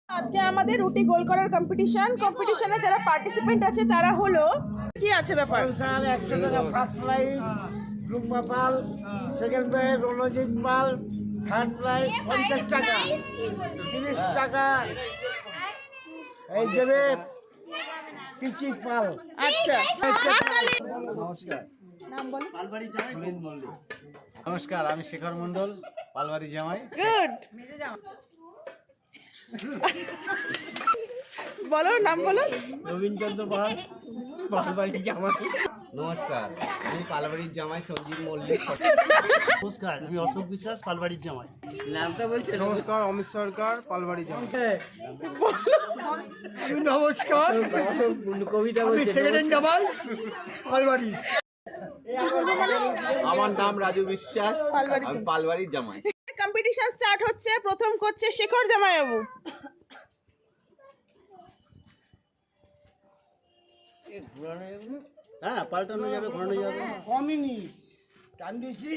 আজকে আমাদের রুটি গোল করার কম্পিটিশনে যারা পার্টিসিপেন্ট আছে তারা হলো কি আছে ব্যাপার 100 টাকা ফার্স্ট প্রাইজ রুম্পা পাল, সেকেন্ড প্রাইজ রণজিৎ পাল, থার্ড প্রাইজ 50 টাকা, 30 টাকা এই দেবে পিচি পাল। আচ্ছা নমস্কার। নাম বলো। নমস্কার, আমি শেখর মন্ডল, পালবাড়ি জামাই। গুড বলো নাম বলো। রবীন্দ্রচন্দ্র পাল, পালবাড়ি জামাই। নমস্কার, আমি পালবাড়ির জামাই সঞ্জীব মল্লিক। নমস্কার, আমি অশোক বিশ্বাস, পালবাড়ির জামাই। নামটা বলছে। নমস্কার, অমিত সরকার, পালবাড়ি জামাই। নমস্কার, কবিতা বলছি সেকেন্ড জামাই পালবাড়ি। আমার নাম রাজু বিশ্বাস, আমি পালবাড়ির জামাই। কম্পিটিশন স্টার্ট হচ্ছে। প্রথম করছে শেখর জামাইবাবু। হ্যাঁ, পাল্টানো যাবে, ঘোরানো যাবে। কমিনি টান দিছি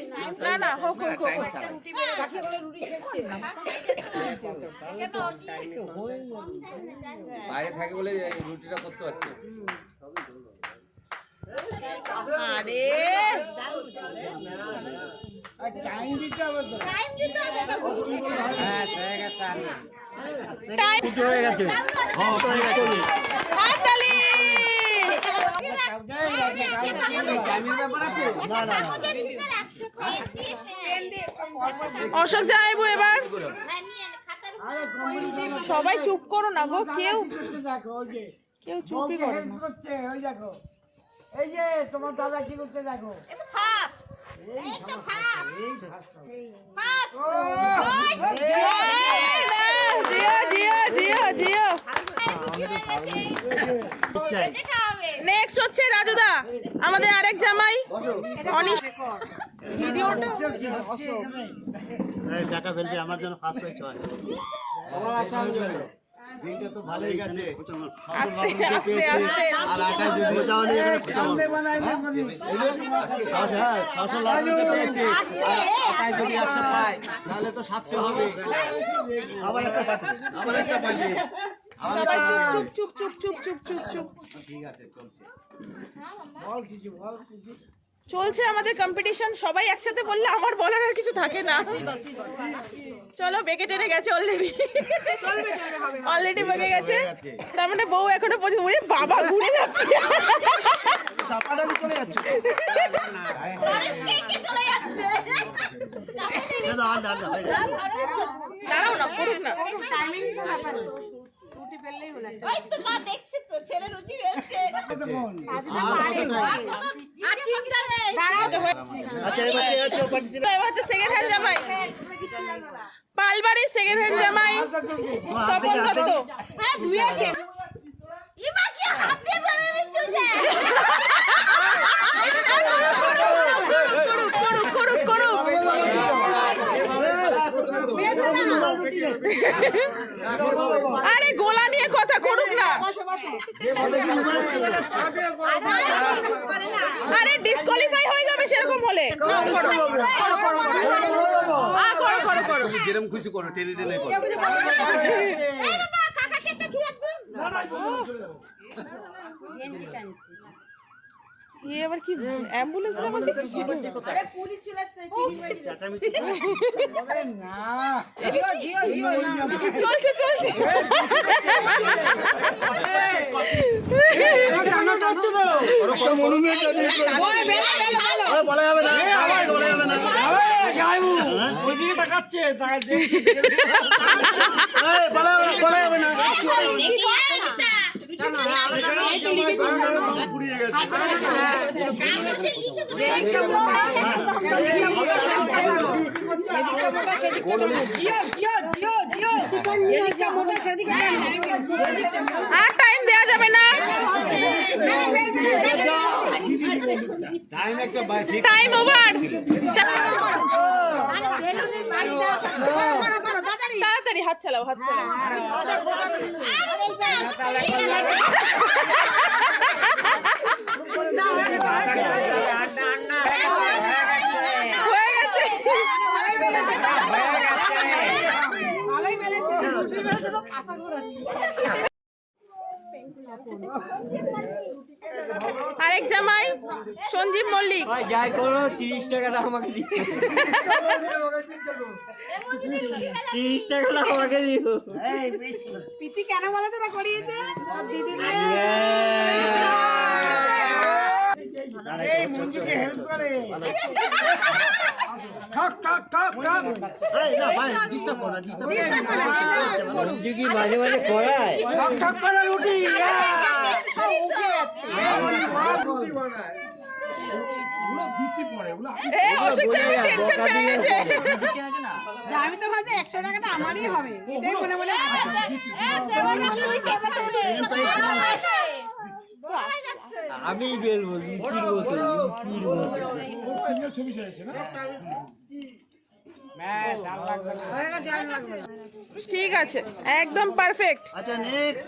না না হোক হোক হোক বাইরে থাকে বলে এই রুটিটা করতে পারছি। আরে টাইম দিতে হবে তো। টাইম হয়ে গেছে। হাততালি। টাইমের ব্যাপার আছে। অশোক জামাইবাবু এবার সবাই চুপ করো না গো, কেউ দেখো ওই যে কেউ চুপই করে হেল্প না। করছে, ওই দেখো এই যে তোমার দাদা কি করতে দেখো। জিও জিও জিও জিও। নেক্সট হচ্ছে রাজুদা, আমাদের আরেক জামাই অনিশ। ভিডিওটা টাকা ফেলবে আমার জন্য ফার্স্ট প্রাইজ হয়। দিনটা তো ভালোই গেছে। আস্তে আস্তে আস্তে আর আটাই যদি যাওয়া নিয়ে সামনে বানাই না করি। হ্যাঁ, 600 লাখ দিতে পেয়েছে। আর আটাই যদি 100 পায় তাহলে তো 700 হবে। আবার একটা পার্টি। সবাই চুপ চুপ চুপ চুপ চুপ চুপ চুপ চুপ। ঠিক আছে, চলছে। বল কিছু বল কিছু। চলছে আমাদের কম্পিটিশন। সবাই একসাথে বললে আমার বলার আর কিছু থাকে না। চলো, বেগে টেনে গেছে অলরেডি বেগে গেছে। তার মানে বউ এখনো পর্যন্ত ওরে বাবা ঘুরে যাচ্ছে। চাপাডালি চলে যাচ্ছে। দাঁড়াও না, করুক না। আচ্ছা, এবার কে আছে পার্টিসিপেন্ট? এবার হচ্ছে সেকেন্ড হ্যান্ড জামাই, পালবাড়ির সেকেন্ড হ্যান্ড জামাই তপন দত্ত। হ্যাঁ, দুই আছে। করুক করুক করুক করুক। আরে গোলা নিয়ে কথা করুক না। আরে ডিসকোয়ালিফাই হয়ে যাবে সেরকম হলে। করো করো করো। তুমি যেরকম খুশি করো, টেনে টেনে করো। ये আবার কি অ্যাম্বুলেন্স না বলতে চলছে চলছে। বলা যাবে না, বলা যাবে না। ওইদিকে তাকাচ্ছে, বলা যাবে না। পুড়িয়ে গেছে। আর টাইম দেয়া যাবে না। Time over. তাড়াতাড়ি হাত চালাও, হাত চালাও। হয়ে গেছে। আরেক জামাই সঞ্জীব মল্লিক। যাই করো 30 টাকাটা আমাকে দিও, 30 টাকাটা আমাকে দিও। পিতি কেন বলে তোরা করিয়েছে দিদি এই মঞ্জুকে হেল্প করে ঠক ঠক ঠক ঠক এই না ভাই ডিস্টার্ব করো, ডিস্টার্ব করো। মঞ্জু কি মাঝে মাঝে করায়? ঠক ঠক করে রুটি আমি তো ভাবছি 100 টাকাটা আমারই হবে এটাই মনে মনে আমি বেলবো লুচির মতো, লুচির মতো। ঠিক আছে, একদম পারফেক্ট। আচ্ছা নেক্সট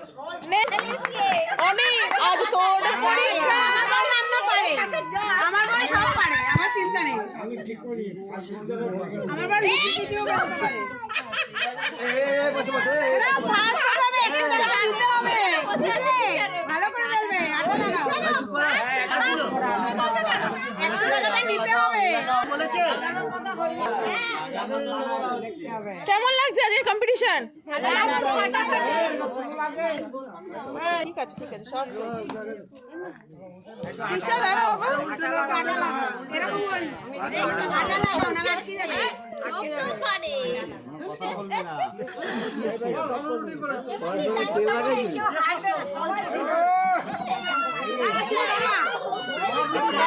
আমি আজ তোর পরীক্ষা। আমার রান্না পারে আমার ভাই সব পারে আমার চিন্তা নেই আমার বাড়ি ভিডিও করতে পারে বসে বসে না ফাস্ট হবে একটা রান্না হবে ভালো করে বলবে আটা লাগাও 100 টাকাটা নিতে হবে বলেছে। কেমন লাগছে আজকের কম্পিটিশন? ঠিক আছে ঠিক আছে, সব তৃষা দাঁড়া বাবা। আটা লাগাও এরকম বল আটা লাগাও না আটকে যাবে কথা বলবি না।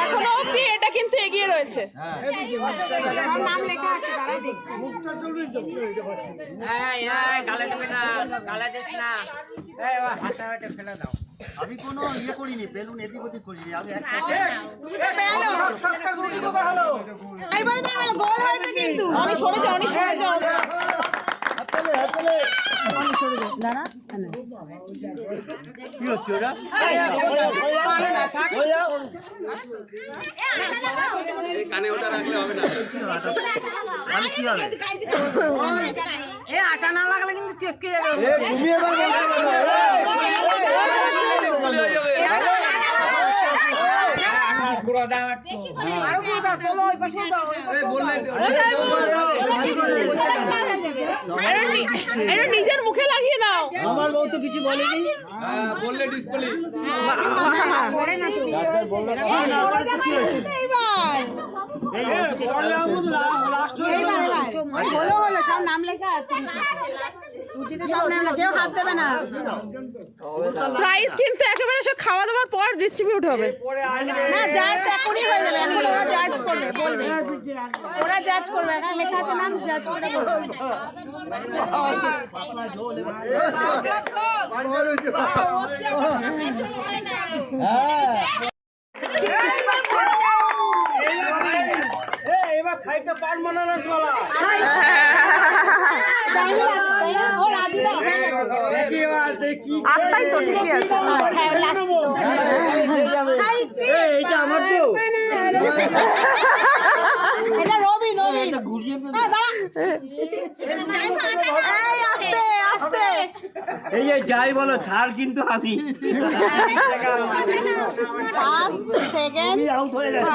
এখনো অব্দি এটা কিন্তু এগিয়ে রয়েছে। আমার নাম লেখা আছে দাঁড়াই দেখছি আমি কোনো ইয়ে করিনি, বেলুন এদিক ওদিক করিনি, আমি একসাথে তুমি তো পেলো এই বলে তো গোল হয়েছে কিন্তু অনেক সরে যাও, অনেক সরে যাও। কি হচ্ছে ওরা? কানে ওটা রাখলে হবে না। আমি কি হবে? আটা না লাগলে কিন্তু চেপকে যাবে তুমি এবার আরো কি দাও চলো ওই পাশে দাও এটা নিজের মুখে লাগিয়ে নাও। আমার বউ তো কিছু বলেনি। বললে ডিসপ্লে পড়ে না তো হলো হলো সব নাম লেখা আছে রুটিতে সব নাম লেখা কেউ হাত দেবে না প্রাইস কিন্তু একেবারে সব খাওয়া দাওয়ার পর ডিস্ট্রিবিউট হবে। না জাজ এখনই হয়ে যাবে এখন ওরা জাজ করবে বলবে ওরা জাজ করবে এখানে লেখা আছে নাম জাজ করে বলবে এবার খাইতে পারবো না রসমালা ও রাজু দাও দেখি এবার দেখি আটটাই তো ঠিকই আছে। এইটা আমার তো এটা রবি রবি ঘুরিয়ে তো দাঁড়া এই আস্তে আস্তে। এই যে যাই বলো ছাড় কিন্তু আমি ফার্স্ট সেকেন্ড আউট হয়ে গেছে।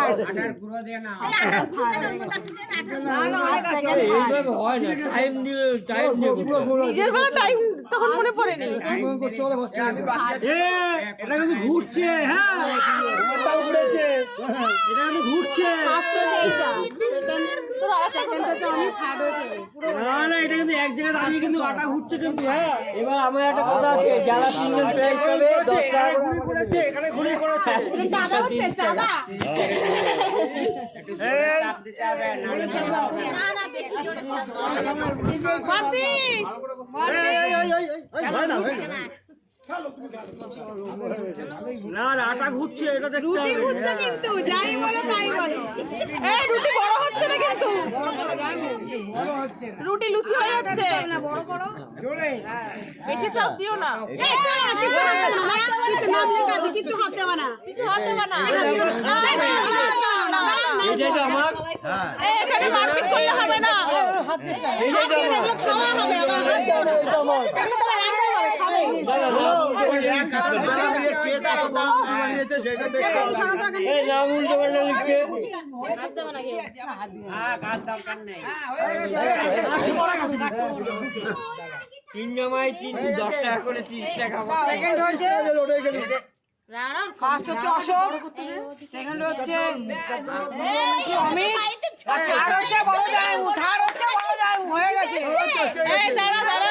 এইভাবে হয় না, টাইম দিয়ে নিজের বেলা টাইম তখন মনে পড়েনি। এটা কিন্তু ঘুরছে হ্যাঁ উড়েছে। এটা কিন্তু ঘুরছে না না এটা কিন্তু এক জায়গায় দাঁড়িয়ে কিন্তু আটা ঘুরছে কিন্তু হ্যাঁ এবার আমার একটা কথা আছে, যারা তিনজন প্রাইজ পাবে 10 টাকা ঘুরি করেছে এখানে ঘুরি করেছে চাঁদা হচ্ছে চাঁদা বাতি না না আটা ঘুরছে এটা দেখতে রুটি হবে হচ্ছে কিন্তু যাই বলো তাই বলো এই রুটি বড় হচ্ছে না কিন্তু, রুটি লুচি হয়ে যাচ্ছে। বেশি চাপ দিও না। কিছু নাম লেখা আছে কিছু হাত দেবে না কিছু হতে পারে না। এই, এখানে মারপিট করলে হবে না। ওই এক কাটার বেলা দিয়ে কে কত বড় মুড়ি বানিয়েছে সেটা দেখতে হবে। তিন জামাই 10 টাকা করে 30 টাকা সেকেন্ড হচ্ছে ফার্স্ট হচ্ছে অশোক, সেকেন্ড হচ্ছে অমিত, আর থার্ড হচ্ছে বড় জামাইবু, থার্ড হচ্ছে বড় জামাইবু হয়ে গেছে। এই, দাঁড়া, দাঁড়া।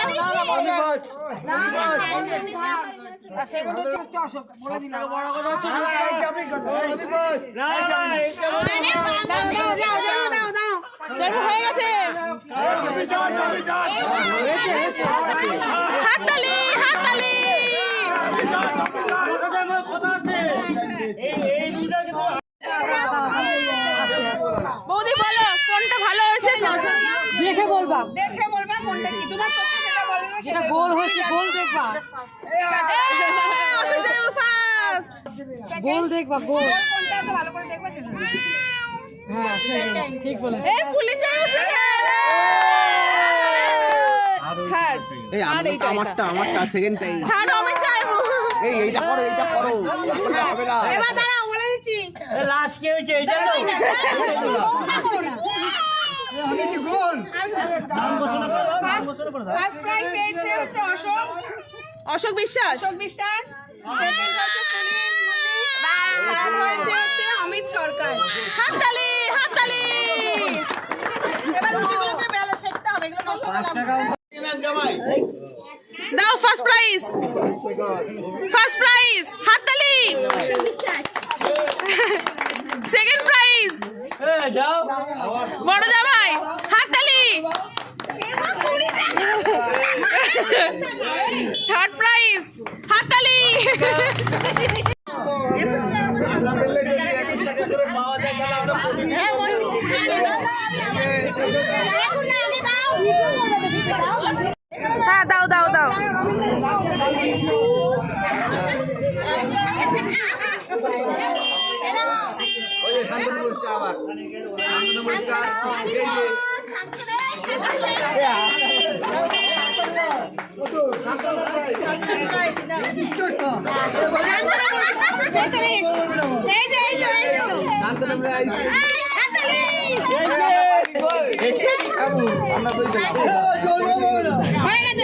আর সেকেন্ড হচ্ছে অশোক, বলে দিলাম। বড় কথা হচ্ছে দেখো, হয়ে গেছে। হাততালি, হাততালি। বৌদি বলো কোনটা ভালো হয়েছে? দেখে বলবা, দেখে বলবা কোনটা কি তোমার চোখে যেটা বলবে যেটা গোল হয়েছে গোল দেখবা, গোল দেখবা, গোল কোনটা তো ভালো করে দেখবে। হ্যাঁ ঠিক বলে। এই পুলিশ যাইও সেকেন্ড। থার্ড, এই আমারটা সেকেন্ডটাই। থার্ড আমি যাইবো। এই এইটা করো করলে হবে না। এবার দাঁড়াও, বলে দিচ্ছি। লাস্ট কি হয়েছে এটা তো ফার্স্ট প্রাইজ পেয়েছে হচ্ছে অশোক, অশোক বিশ্বাস, অশোক বিশ্বাস। সেকেন্ড হচ্ছে পুলিশ মল্লিক, থার্ড হয়েছে হচ্ছে অমিত সরকার। হাততালি, হাততালি। এবার রুটিগুলোকে বেলা সেকতে হবে, এগুলো নষ্ট করা জামাই দাও। ফার্স্ট প্রাইজ, ফার্স্ট প্রাইজ, হাততালি। সেকেন্ড প্রাইজ যাও বড় জামাই, হাততালি। থার্ড প্রাইজ, হাততালি। পাওয়া যায় তাহলে আমরা প্রতিদিন হ্যাঁ, দাও দাও দাও। ওই যে শান্তনু পুরস্কার, আবার শান্তনু পুরস্কার। এই যে শান্তনু প্রাইজ। হয়ে গেছে।